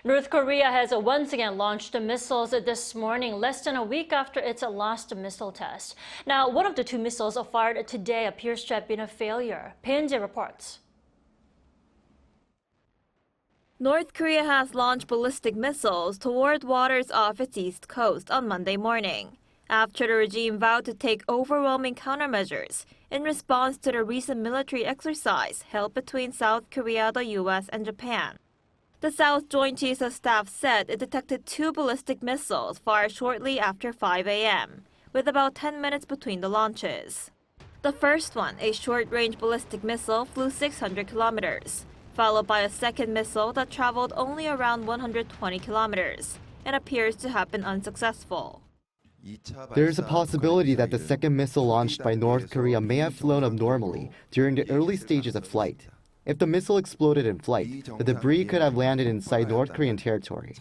North Korea has once again launched missiles this morning, less than a week after its last missile test. Now, one of the two missiles fired today appears to have been a failure. Bae Eun-ji reports. North Korea has launched ballistic missiles toward waters off its east coast on Monday morning, after the regime vowed to take overwhelming countermeasures in response to the recent military exercise held between South Korea, the U.S., and Japan. The South Joint Chiefs of Staff said it detected two ballistic missiles fired shortly after 5 a.m., with about 10 minutes between the launches. The first one, a short-range ballistic missile, flew 600 kilometers, followed by a second missile that traveled only around 120 kilometers and appears to have been unsuccessful. There is a possibility that the second missile launched by North Korea may have flown abnormally during the early stages of flight. If the missile exploded in flight, the debris could have landed inside North Korean territory.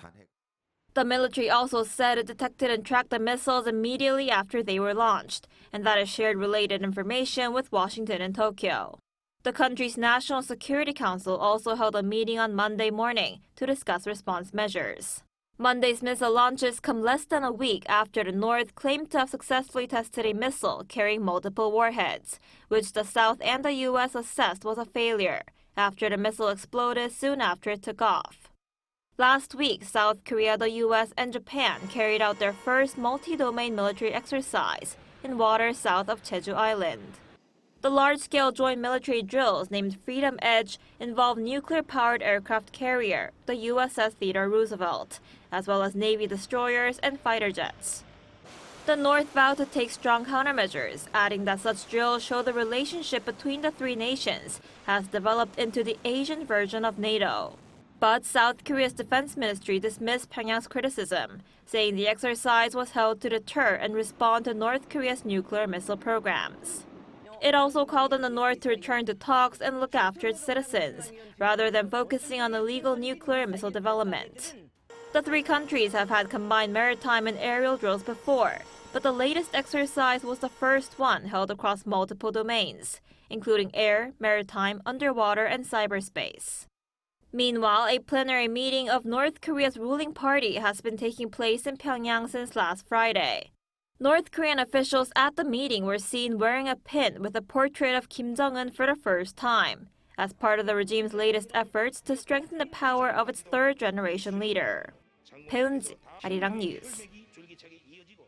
The military also said it detected and tracked the missiles immediately after they were launched, and that it shared related information with Washington and Tokyo. The country's National Security Council also held a meeting on Monday morning to discuss response measures. Monday's missile launches come less than a week after the North claimed to have successfully tested a missile carrying multiple warheads, which the South and the U.S. assessed was a failure after the missile exploded soon after it took off. Last week, South Korea, the U.S., and Japan carried out their first multi-domain military exercise in waters south of Jeju Island. The large-scale joint military drills named Freedom Edge involve nuclear-powered aircraft carrier, the USS Theodore Roosevelt, as well as Navy destroyers and fighter jets. The North vowed to take strong countermeasures, adding that such drills show the relationship between the three nations has developed into the Asian version of NATO. But South Korea's defense ministry dismissed Pyongyang's criticism, saying the exercise was held to deter and respond to North Korea's nuclear missile programs. It also called on the North to return to talks and look after its citizens, rather than focusing on illegal nuclear missile development. The three countries have had combined maritime and aerial drills before, but the latest exercise was the first one held across multiple domains, including air, maritime, underwater, and cyberspace. Meanwhile, a plenary meeting of North Korea's ruling party has been taking place in Pyongyang since last Friday. North Korean officials at the meeting were seen wearing a pin with a portrait of Kim Jong-un for the first time, as part of the regime's latest efforts to strengthen the power of its third-generation leader. Bae Eun-ji, Arirang News.